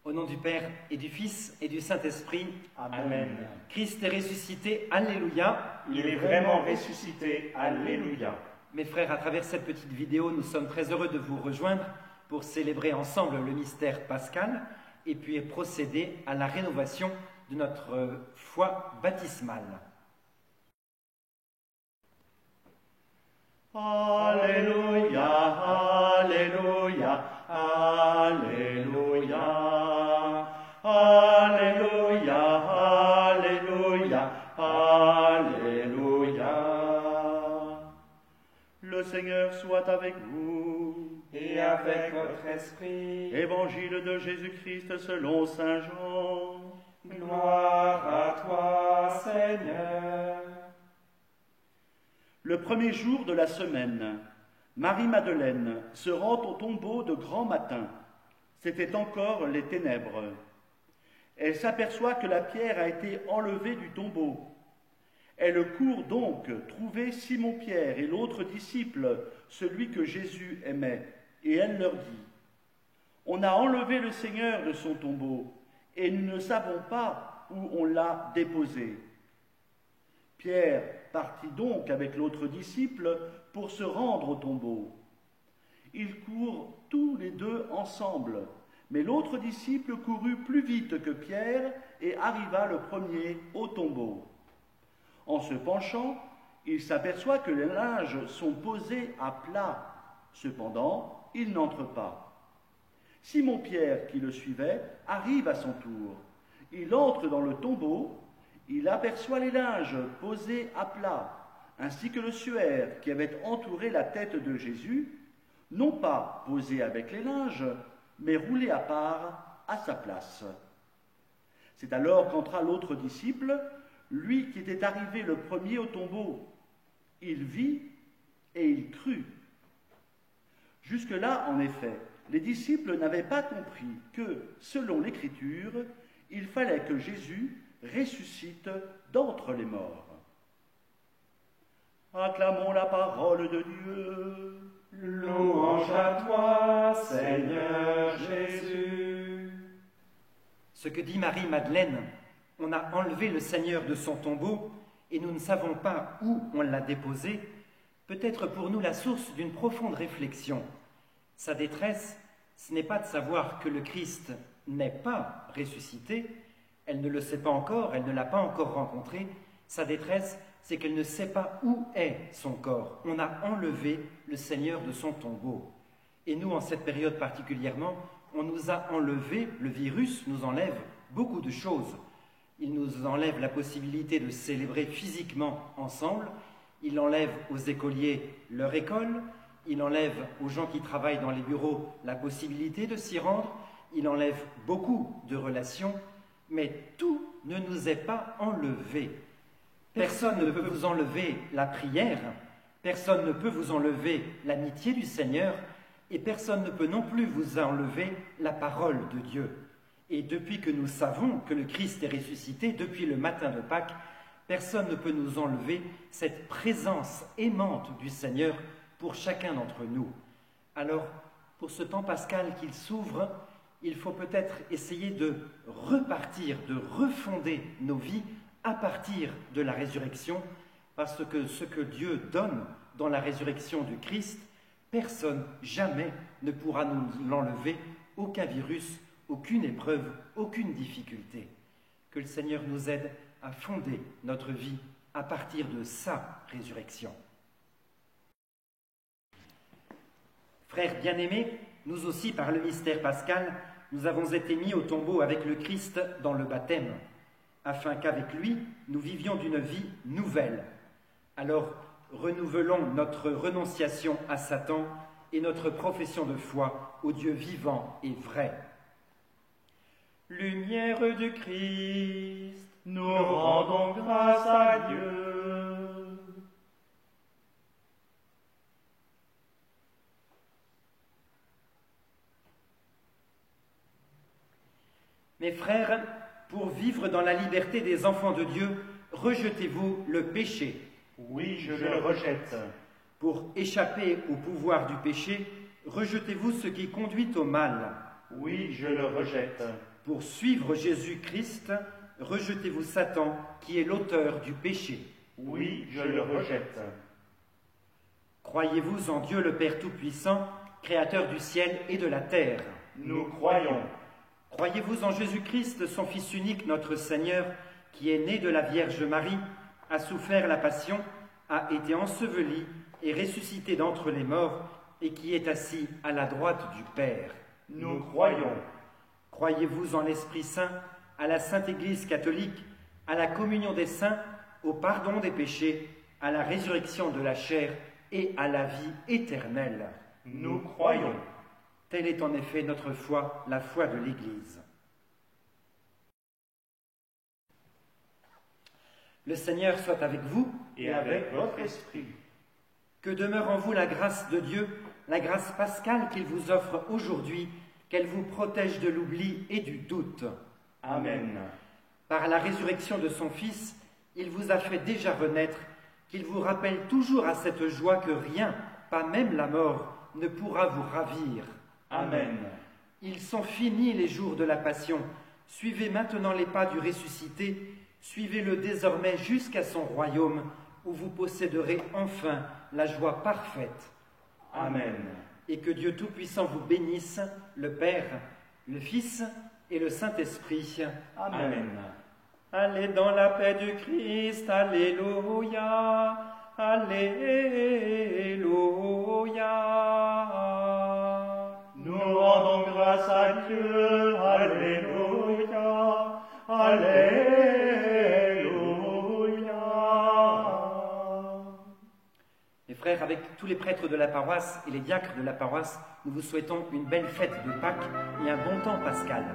Au nom du Père et du Fils et du Saint-Esprit. Amen. Christ est ressuscité, Alléluia. Il est vraiment ressuscité, Alléluia. Mes frères, à travers cette petite vidéo, nous sommes très heureux de vous rejoindre pour célébrer ensemble le mystère pascal et puis procéder à la rénovation de notre foi baptismale. Alléluia, Alléluia, Alléluia, Alléluia, Alléluia, Alléluia. Le Seigneur soit avec vous. Et avec votre esprit. Évangile de Jésus-Christ selon saint Jean. Gloire à toi, Seigneur. Le premier jour de la semaine, Marie-Madeleine se rend au tombeau de grand matin. C'était encore les ténèbres. Elle s'aperçoit que la pierre a été enlevée du tombeau. Elle court donc trouver Simon-Pierre et l'autre disciple, celui que Jésus aimait, et elle leur dit : « On a enlevé le Seigneur de son tombeau, et nous ne savons pas où on l'a déposé. » Pierre partit donc avec l'autre disciple pour se rendre au tombeau. Ils courent tous les deux ensemble, mais l'autre disciple courut plus vite que Pierre et arriva le premier au tombeau. En se penchant, il s'aperçoit que les linges sont posés à plat. Cependant, il n'entre pas. Simon-Pierre, qui le suivait, arrive à son tour. Il entre dans le tombeau. Il aperçoit les linges posés à plat, ainsi que le suaire qui avait entouré la tête de Jésus, non pas posé avec les linges, mais roulé à part à sa place. C'est alors qu'entra l'autre disciple, lui qui était arrivé le premier au tombeau. Il vit et il crut. Jusque-là, en effet, les disciples n'avaient pas compris que, selon l'Écriture, il fallait que Jésus ressuscite d'entre les morts. Acclamons la parole de Dieu. Louange à toi, Seigneur Jésus. Ce que dit Marie-Madeleine, on a enlevé le Seigneur de son tombeau et nous ne savons pas où on l'a déposé, peut être pour nous la source d'une profonde réflexion. Sa détresse, ce n'est pas de savoir que le Christ n'est pas ressuscité. Elle ne le sait pas encore, elle ne l'a pas encore rencontré. Sa détresse, c'est qu'elle ne sait pas où est son corps. On a enlevé le Seigneur de son tombeau. Et nous, en cette période particulièrement, on nous a enlevé, le virus nous enlève beaucoup de choses. Il nous enlève la possibilité de célébrer physiquement ensemble. Il enlève aux écoliers leur école. Il enlève aux gens qui travaillent dans les bureaux la possibilité de s'y rendre. Il enlève beaucoup de relations. Mais tout ne nous est pas enlevé. Personne ne peut vous enlever la prière, personne ne peut vous enlever l'amitié du Seigneur, et personne ne peut non plus vous enlever la parole de Dieu. Et depuis que nous savons que le Christ est ressuscité, depuis le matin de Pâques, personne ne peut nous enlever cette présence aimante du Seigneur pour chacun d'entre nous. Alors, pour ce temps pascal qu'il s'ouvre, il faut peut-être essayer de repartir, de refonder nos vies à partir de la résurrection, parce que ce que Dieu donne dans la résurrection du Christ, personne, jamais, ne pourra nous l'enlever, aucun virus, aucune épreuve, aucune difficulté. Que le Seigneur nous aide à fonder notre vie à partir de sa résurrection. Frères bien-aimés, nous aussi, par le mystère pascal, nous avons été mis au tombeau avec le Christ dans le baptême, afin qu'avec lui, nous vivions d'une vie nouvelle. Alors, renouvelons notre renonciation à Satan et notre profession de foi au Dieu vivant et vrai. Lumière du Christ, nous rendons grâce à Dieu. Mes frères, pour vivre dans la liberté des enfants de Dieu, rejetez-vous le péché. Oui, je le rejette. Pour échapper au pouvoir du péché, rejetez-vous ce qui conduit au mal. Oui, je le rejette. Pour suivre Jésus-Christ, rejetez-vous Satan, qui est l'auteur du péché. Oui, je le rejette. Croyez-vous en Dieu le Père Tout-Puissant, Créateur du ciel et de la terre? Nous croyons. Croyez-vous en Jésus-Christ, son Fils unique, notre Seigneur, qui est né de la Vierge Marie, a souffert la passion, a été enseveli et ressuscité d'entre les morts, et qui est assis à la droite du Père? Nous croyons. Croyez-vous en l'Esprit Saint, à la Sainte Église catholique, à la communion des saints, au pardon des péchés, à la résurrection de la chair et à la vie éternelle? Nous croyons. Telle est en effet notre foi, la foi de l'Église. Le Seigneur soit avec vous. Et avec votre esprit. Que demeure en vous la grâce de Dieu, la grâce pascale qu'il vous offre aujourd'hui, qu'elle vous protège de l'oubli et du doute. Amen. Par la résurrection de son Fils, il vous a fait déjà renaître, qu'il vous rappelle toujours à cette joie que rien, pas même la mort, ne pourra vous ravir. Amen. Ils sont finis les jours de la passion. Suivez maintenant les pas du ressuscité, suivez-le désormais jusqu'à son royaume, où vous posséderez enfin la joie parfaite. Amen. Et que Dieu Tout-Puissant vous bénisse, le Père, le Fils et le Saint-Esprit. Amen. Allez dans la paix du Christ, alléluia, alléluia. Nous rendons grâce à Dieu, alléluia, alléluia. Mes frères, avec tous les prêtres de la paroisse et les diacres de la paroisse, nous vous souhaitons une belle fête de Pâques et un bon temps pascal.